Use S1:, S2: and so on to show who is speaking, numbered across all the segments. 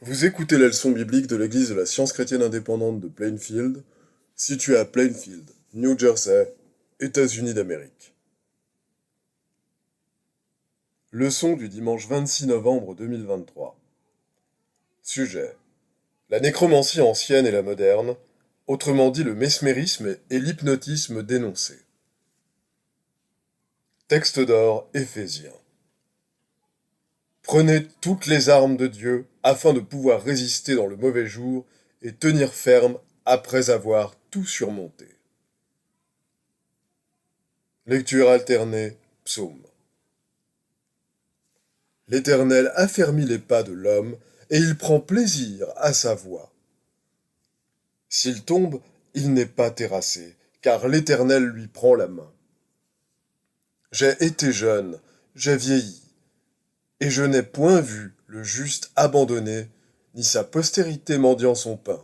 S1: Vous écoutez la leçon biblique de l'Église de la Science chrétienne indépendante de Plainfield, située à Plainfield, New Jersey, États-Unis d'Amérique. Leçon du dimanche 26 novembre 2023. Sujet: la nécromancie ancienne et la moderne, autrement dit le mesmérisme et l'hypnotisme dénoncés. Texte d'or Éphésiens. Prenez toutes les armes de Dieu afin de pouvoir résister dans le mauvais jour et tenir ferme après avoir tout surmonté. Lecture alternée, psaume. L'Éternel affermit les pas de l'homme, et il prend plaisir à sa voix. S'il tombe, il n'est pas terrassé, car l'Éternel lui prend la main. J'ai été jeune, j'ai vieilli, et je n'ai point vu le juste abandonné, ni sa postérité mendiant son pain.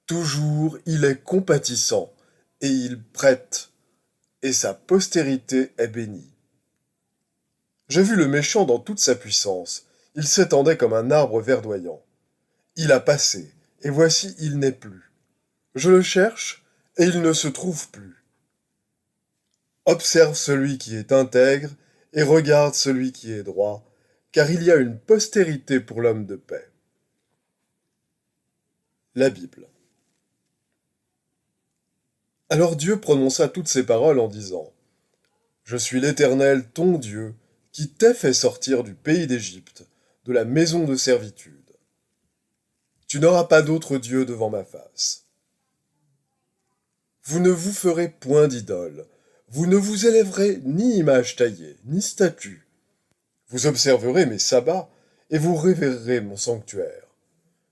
S1: Toujours il est compatissant, et il prête, et sa postérité est bénie. J'ai vu le méchant dans toute sa puissance, il s'étendait comme un arbre verdoyant. Il a passé, et voici il n'est plus. Je le cherche, et il ne se trouve plus. Observe celui qui est intègre, et regarde celui qui est droit, car il y a une postérité pour l'homme de paix. La Bible. Alors Dieu prononça toutes ces paroles en disant: Je suis l'Éternel, ton Dieu, qui t'ai fait sortir du pays d'Égypte, de la maison de servitude. Tu n'auras pas d'autre Dieu devant ma face. Vous ne vous ferez point d'idole, vous ne vous élèverez ni image taillée, ni statue. Vous observerez mes sabbats, et vous révérerez mon sanctuaire.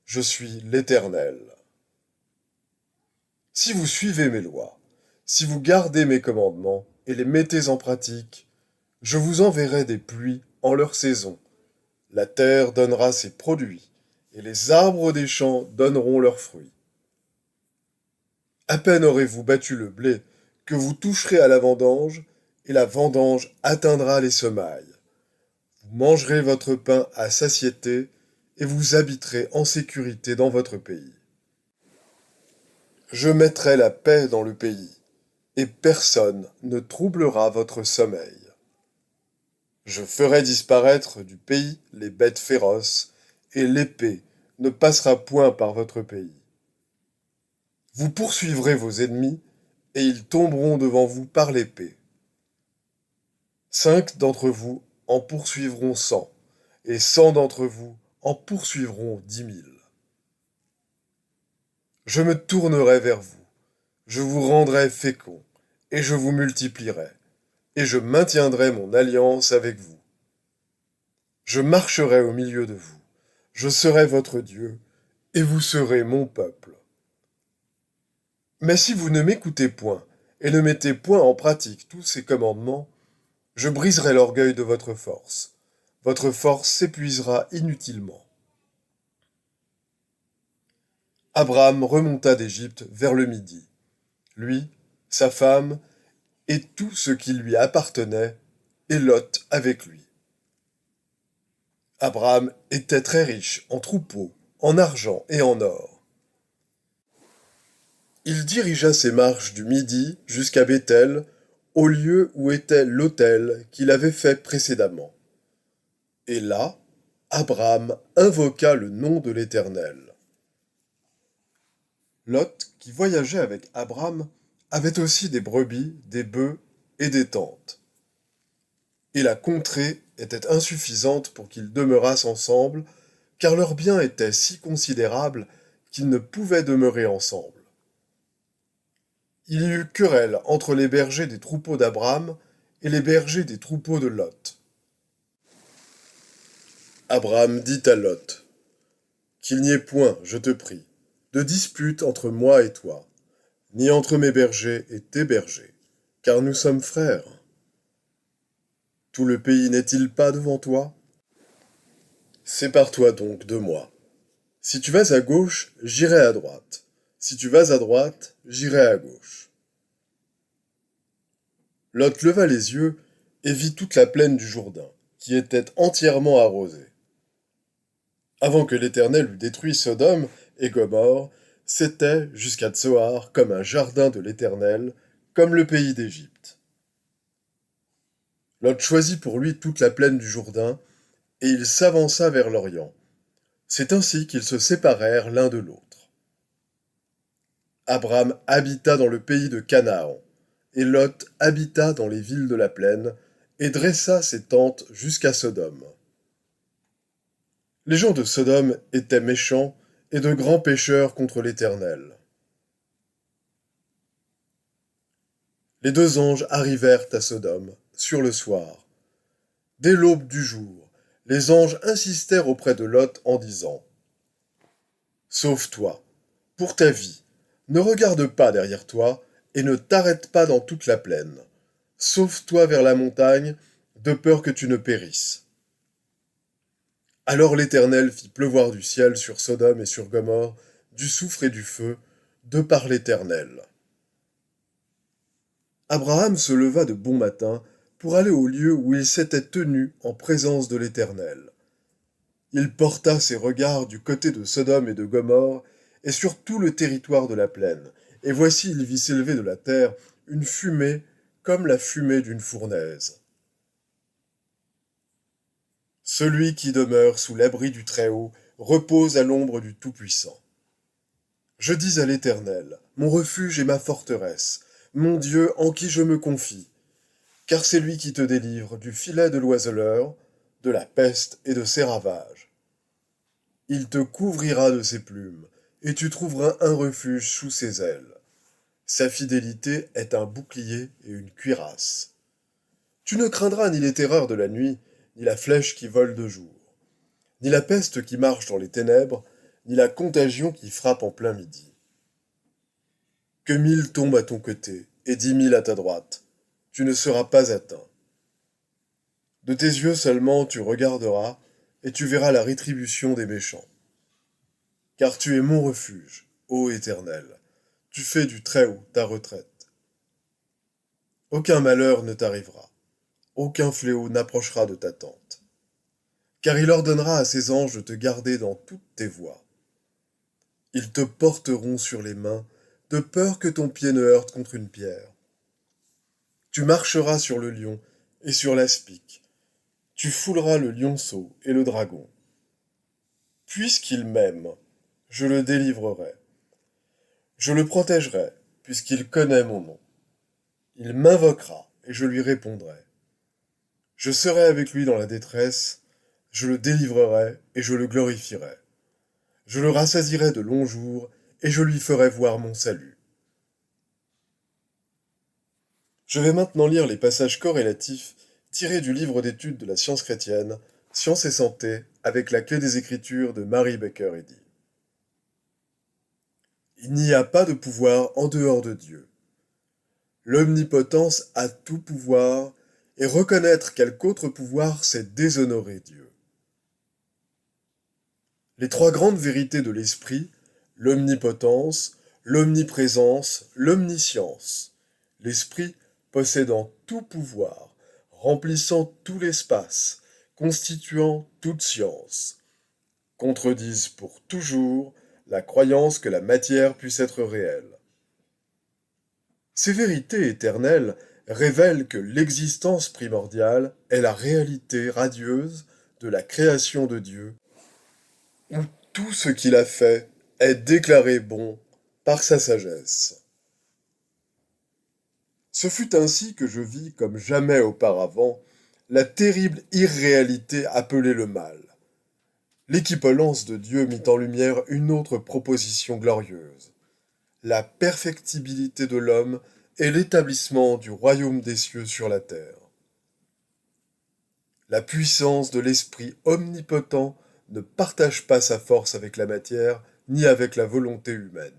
S1: Je suis l'Éternel. Si vous suivez mes lois, si vous gardez mes commandements et les mettez en pratique, je vous enverrai des pluies en leur saison. La terre donnera ses produits, et les arbres des champs donneront leurs fruits. À peine aurez-vous battu le blé, que vous toucherez à la vendange, et la vendange atteindra les semailles. Vous mangerez votre pain à satiété, et vous habiterez en sécurité dans votre pays. Je mettrai la paix dans le pays, et personne ne troublera votre sommeil. Je ferai disparaître du pays les bêtes féroces, et l'épée ne passera point par votre pays. Vous poursuivrez vos ennemis, et ils tomberont devant vous par l'épée. 5 d'entre vous en poursuivront 100, et 100 d'entre vous en poursuivront 10 000. Je me tournerai vers vous, je vous rendrai féconds, et je vous multiplierai, et je maintiendrai mon alliance avec vous. Je marcherai au milieu de vous, je serai votre Dieu, et vous serez mon peuple. Mais si vous ne m'écoutez point, et ne mettez point en pratique tous ces commandements, je briserai l'orgueil de votre force. Votre force s'épuisera inutilement. Abraham remonta d'Égypte vers le midi. Lui, sa femme, et tout ce qui lui appartenait, et Lot avec lui. Abraham était très riche en troupeaux, en argent et en or. Il dirigea ses marches du midi jusqu'à Béthel, au lieu où était l'autel qu'il avait fait précédemment. Et là, Abraham invoqua le nom de l'Éternel. Lot, qui voyageait avec Abraham, avait aussi des brebis, des bœufs et des tentes. Et la contrée était insuffisante pour qu'ils demeurassent ensemble, car leurs biens étaient si considérables qu'ils ne pouvaient demeurer ensemble. Il y eut querelle entre les bergers des troupeaux d'Abraham et les bergers des troupeaux de Lot. Abraham dit à Lot: Qu'il n'y ait point, je te prie, de dispute entre moi et toi, ni entre mes bergers et tes bergers, car nous sommes frères. Tout le pays n'est-il pas devant toi? Sépare-toi donc de moi. Si tu vas à gauche, j'irai à droite. Si tu vas à droite, j'irai à gauche. Lot leva les yeux et vit toute la plaine du Jourdain, qui était entièrement arrosée. Avant que l'Éternel eût détruit Sodome et Gomorrhe, c'était, jusqu'à Tsoar, comme un jardin de l'Éternel, comme le pays d'Égypte. Lot choisit pour lui toute la plaine du Jourdain, et il s'avança vers l'Orient. C'est ainsi qu'ils se séparèrent l'un de l'autre. Abraham habita dans le pays de Canaan, et Lot habita dans les villes de la plaine, et dressa ses tentes jusqu'à Sodome. Les gens de Sodome étaient méchants et de grands pécheurs contre l'Éternel. Les deux anges arrivèrent à Sodome, sur le soir. Dès l'aube du jour, les anges insistèrent auprès de Lot en disant : « Sauve-toi, pour ta vie, ne regarde pas derrière toi et ne t'arrête pas dans toute la plaine. Sauve-toi vers la montagne, de peur que tu ne périsses. » Alors l'Éternel fit pleuvoir du ciel sur Sodome et sur Gomorrhe du soufre et du feu, de par l'Éternel. Abraham se leva de bon matin pour aller au lieu où il s'était tenu en présence de l'Éternel. Il porta ses regards du côté de Sodome et de Gomorrhe et sur tout le territoire de la plaine, et voici il vit s'élever de la terre une fumée comme la fumée d'une fournaise. Celui qui demeure sous l'abri du Très-Haut repose à l'ombre du Tout-Puissant. Je dis à l'Éternel, mon refuge et ma forteresse, mon Dieu en qui je me confie, car c'est lui qui te délivre du filet de l'oiseleur, de la peste et de ses ravages. Il te couvrira de ses plumes, et tu trouveras un refuge sous ses ailes. Sa fidélité est un bouclier et une cuirasse. Tu ne craindras ni les terreurs de la nuit, ni la flèche qui vole de jour, ni la peste qui marche dans les ténèbres, ni la contagion qui frappe en plein midi. Que 1000 tombent à ton côté, et 10 000 à ta droite, tu ne seras pas atteint. De tes yeux seulement tu regarderas, et tu verras la rétribution des méchants. Car tu es mon refuge, ô Éternel, tu fais du Très-Haut ta retraite. Aucun malheur ne t'arrivera, aucun fléau n'approchera de ta tente. Car il ordonnera à ses anges de te garder dans toutes tes voies. Ils te porteront sur les mains, de peur que ton pied ne heurte contre une pierre. Tu marcheras sur le lion et sur l'aspic. Tu fouleras le lionceau et le dragon. Puisqu'il m'aime, je le délivrerai. Je le protégerai, puisqu'il connaît mon nom. Il m'invoquera, et je lui répondrai. Je serai avec lui dans la détresse, je le délivrerai, et je le glorifierai. Je le rassasirai de longs jours, et je lui ferai voir mon salut. Je vais maintenant lire les passages corrélatifs tirés du livre d'études de la science chrétienne, Science et santé, avec la clé des Écritures de Mary Baker Eddy. Il n'y a pas de pouvoir en dehors de Dieu. L'omnipotence a tout pouvoir, et reconnaître quelque autre pouvoir, c'est déshonorer Dieu. Les trois grandes vérités de l'esprit, l'omnipotence, l'omniprésence, l'omniscience. L'esprit possédant tout pouvoir, remplissant tout l'espace, constituant toute science, contredisent pour toujours la croyance que la matière puisse être réelle. Ces vérités éternelles révèlent que l'existence primordiale est la réalité radieuse de la création de Dieu, où tout ce qu'il a fait est déclaré bon par sa sagesse. Ce fut ainsi que je vis comme jamais auparavant la terrible irréalité appelée le mal. L'équipolence de Dieu mit en lumière une autre proposition glorieuse, la perfectibilité de l'homme et l'établissement du royaume des cieux sur la terre. La puissance de l'Esprit omnipotent ne partage pas sa force avec la matière ni avec la volonté humaine.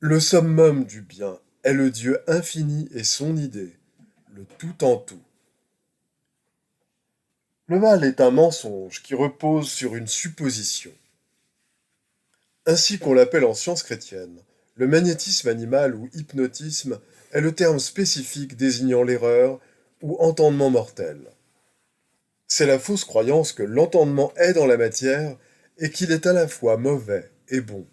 S1: Le summum du bien est le Dieu infini et son idée, le tout en tout. Le mal est un mensonge qui repose sur une supposition. Ainsi qu'on l'appelle en science chrétienne, le magnétisme animal ou hypnotisme est le terme spécifique désignant l'erreur ou entendement mortel. C'est la fausse croyance que l'entendement est dans la matière et qu'il est à la fois mauvais et bon,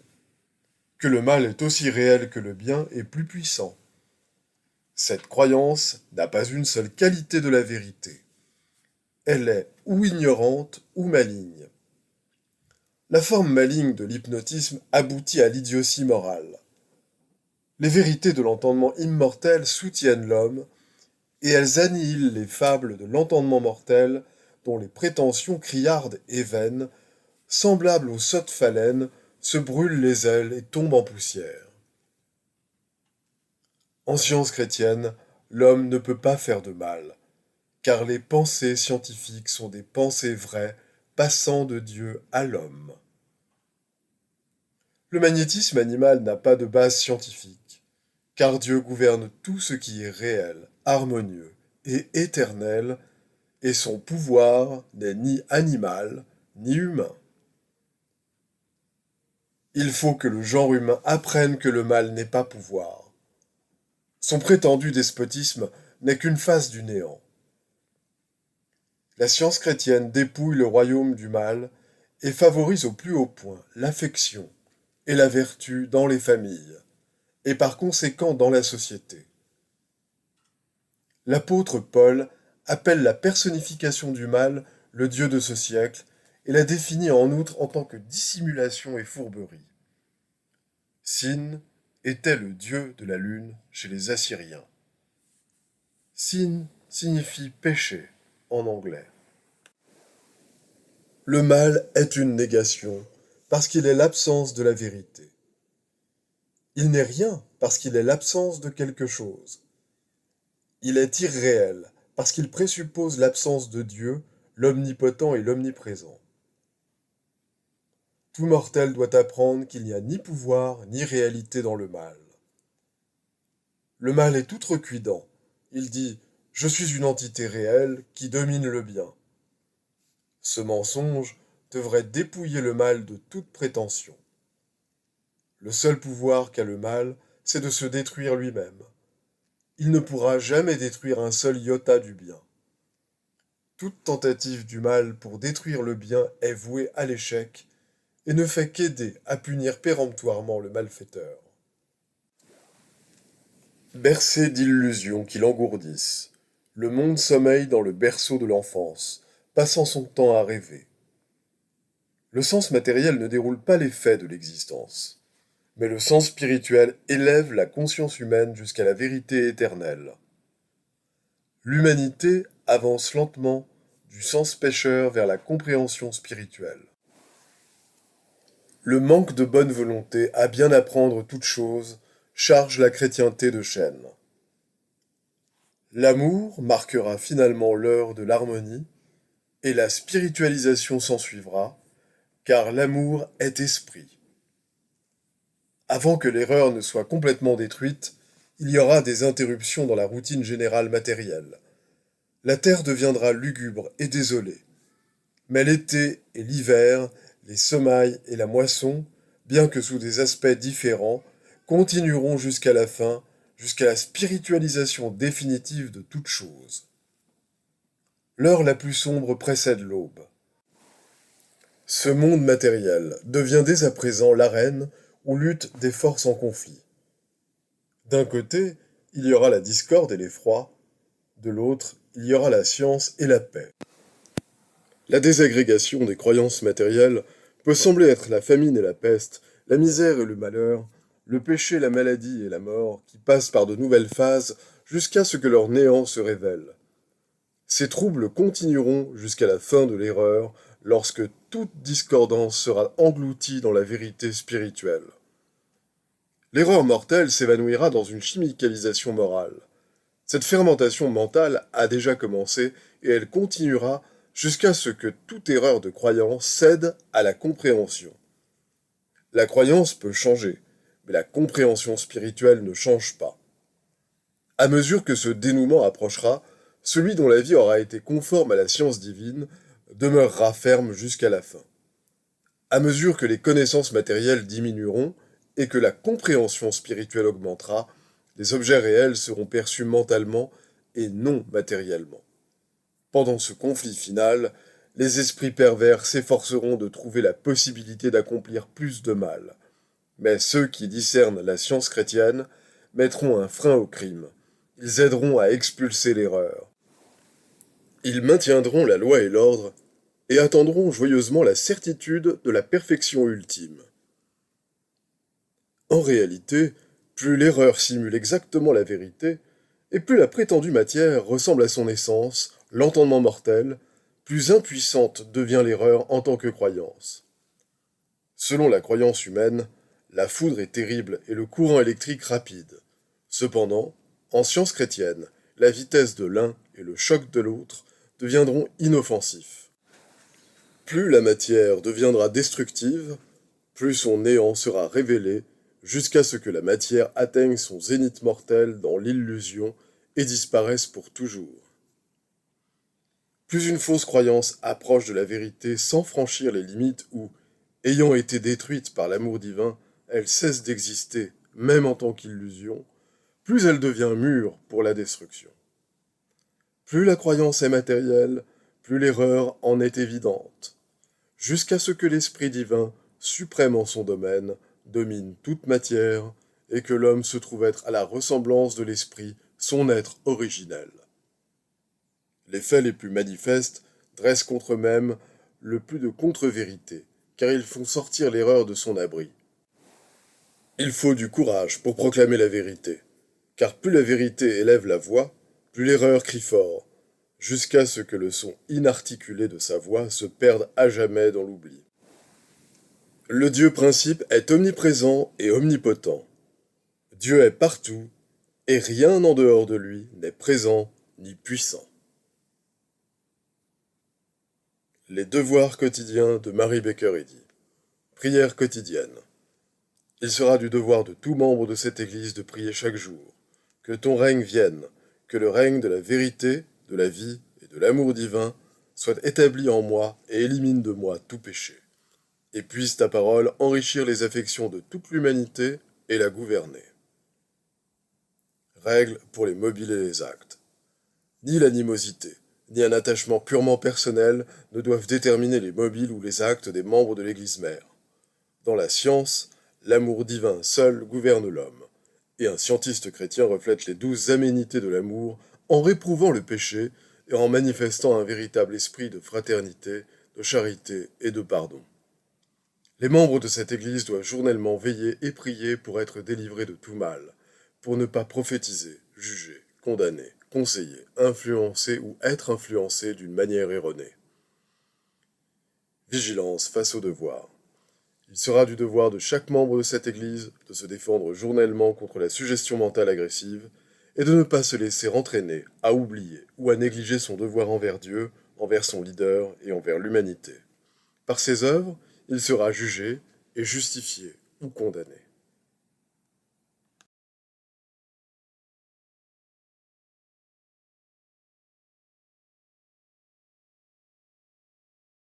S1: que le mal est aussi réel que le bien et plus puissant. Cette croyance n'a pas une seule qualité de la vérité. Elle est ou ignorante ou maligne. La forme maligne de l'hypnotisme aboutit à l'idiotie morale. Les vérités de l'entendement immortel soutiennent l'homme, et elles annihilent les fables de l'entendement mortel dont les prétentions criardes et vaines, semblables aux sottes phalènes, se brûlent les ailes et tombent en poussière. En science chrétienne, l'homme ne peut pas faire de mal, car les pensées scientifiques sont des pensées vraies, passant de Dieu à l'homme. Le magnétisme animal n'a pas de base scientifique, car Dieu gouverne tout ce qui est réel, harmonieux et éternel, et son pouvoir n'est ni animal ni humain. Il faut que le genre humain apprenne que le mal n'est pas pouvoir. Son prétendu despotisme n'est qu'une face du néant. La science chrétienne dépouille le royaume du mal et favorise au plus haut point l'affection et la vertu dans les familles, et par conséquent dans la société. L'apôtre Paul appelle la personnification du mal le Dieu de ce siècle et la définit en outre en tant que dissimulation et fourberie. Sin était le dieu de la lune chez les Assyriens. Sin signifie péché en anglais. Le mal est une négation parce qu'il est l'absence de la vérité. Il n'est rien parce qu'il est l'absence de quelque chose. Il est irréel parce qu'il présuppose l'absence de Dieu, l'omnipotent et l'omniprésent. Tout mortel doit apprendre qu'il n'y a ni pouvoir ni réalité dans le mal. Le mal est outrecuidant. Il dit « Je suis une entité réelle qui domine le bien ». Ce mensonge devrait dépouiller le mal de toute prétention. Le seul pouvoir qu'a le mal, c'est de se détruire lui-même. Il ne pourra jamais détruire un seul iota du bien. Toute tentative du mal pour détruire le bien est vouée à l'échec et ne fait qu'aider à punir péremptoirement le malfaiteur. Bercé d'illusions qui l'engourdissent, le monde sommeille dans le berceau de l'enfance, passant son temps à rêver. Le sens matériel ne déroule pas les faits de l'existence, mais le sens spirituel élève la conscience humaine jusqu'à la vérité éternelle. L'humanité avance lentement du sens pécheur vers la compréhension spirituelle. Le manque de bonne volonté à bien apprendre toute chose charge la chrétienté de chaîne. L'amour marquera finalement l'heure de l'harmonie, et la spiritualisation s'ensuivra, car l'amour est esprit. Avant que l'erreur ne soit complètement détruite, il y aura des interruptions dans la routine générale matérielle. La terre deviendra lugubre et désolée. Mais l'été et l'hiver, les semailles et la moisson, bien que sous des aspects différents, continueront jusqu'à la fin, jusqu'à la spiritualisation définitive de toute chose. L'heure la plus sombre précède l'aube. Ce monde matériel devient dès à présent l'arène où luttent des forces en conflit. D'un côté, il y aura la discorde et l'effroi, de l'autre, il y aura la science et la paix. La désagrégation des croyances matérielles peut sembler être la famine et la peste, la misère et le malheur, le péché, la maladie et la mort, qui passent par de nouvelles phases jusqu'à ce que leur néant se révèle. Ces troubles continueront jusqu'à la fin de l'erreur, lorsque toute discordance sera engloutie dans la vérité spirituelle. L'erreur mortelle s'évanouira dans une chimicalisation morale. Cette fermentation mentale a déjà commencé et elle continuera jusqu'à ce que toute erreur de croyance cède à la compréhension. La croyance peut changer, mais la compréhension spirituelle ne change pas. À mesure que ce dénouement approchera, celui dont la vie aura été conforme à la science divine demeurera ferme jusqu'à la fin. À mesure que les connaissances matérielles diminueront et que la compréhension spirituelle augmentera, les objets réels seront perçus mentalement et non matériellement. Pendant ce conflit final, les esprits pervers s'efforceront de trouver la possibilité d'accomplir plus de mal. Mais ceux qui discernent la science chrétienne mettront un frein au crime. Ils aideront à expulser l'erreur. Ils maintiendront la loi et l'ordre et attendront joyeusement la certitude de la perfection ultime. En réalité, plus l'erreur simule exactement la vérité, et plus la prétendue matière ressemble à son essence, l'entendement mortel, plus impuissante devient l'erreur en tant que croyance. Selon la croyance humaine, la foudre est terrible et le courant électrique rapide. Cependant, en science chrétienne, la vitesse de l'un et le choc de l'autre deviendront inoffensifs. Plus la matière deviendra destructive, plus son néant sera révélé, jusqu'à ce que la matière atteigne son zénith mortel dans l'illusion et disparaisse pour toujours. Plus une fausse croyance approche de la vérité sans franchir les limites où, ayant été détruite par l'amour divin, elle cesse d'exister, même en tant qu'illusion, plus elle devient mûre pour la destruction. Plus la croyance est matérielle, plus l'erreur en est évidente, jusqu'à ce que l'Esprit divin, suprême en son domaine, domine toute matière, et que l'homme se trouve être à la ressemblance de l'Esprit, son être originel. Les faits les plus manifestes dressent contre eux-mêmes le plus de contre-vérités, car ils font sortir l'erreur de son abri. Il faut du courage pour proclamer la vérité, car plus la vérité élève la voix, plus l'erreur crie fort, jusqu'à ce que le son inarticulé de sa voix se perde à jamais dans l'oubli. Le Dieu principe est omniprésent et omnipotent. Dieu est partout, et rien en dehors de lui n'est présent ni puissant. Les devoirs quotidiens de Mary Baker Eddy. Prière quotidienne. Il sera du devoir de tout membre de cette Église de prier chaque jour. Que ton règne vienne, que le règne de la vérité, de la vie et de l'amour divin soit établi en moi et élimine de moi tout péché. Et puisse ta parole enrichir les affections de toute l'humanité et la gouverner. Règles pour les mobiles et les actes. Ni l'animosité, ni un attachement purement personnel ne doivent déterminer les mobiles ou les actes des membres de l'Église mère. Dans la science, l'amour divin seul gouverne l'homme, et un scientiste chrétien reflète les 12 aménités de l'amour en réprouvant le péché et en manifestant un véritable esprit de fraternité, de charité et de pardon. Les membres de cette Église doivent journellement veiller et prier pour être délivrés de tout mal, pour ne pas prophétiser, juger, condamner, conseiller, influencer ou être influencés d'une manière erronée. Vigilance face au devoir. Il sera du devoir de chaque membre de cette Église de se défendre journellement contre la suggestion mentale agressive et de ne pas se laisser entraîner à oublier ou à négliger son devoir envers Dieu, envers son leader et envers l'humanité. Par ses œuvres, il sera jugé et justifié ou condamné.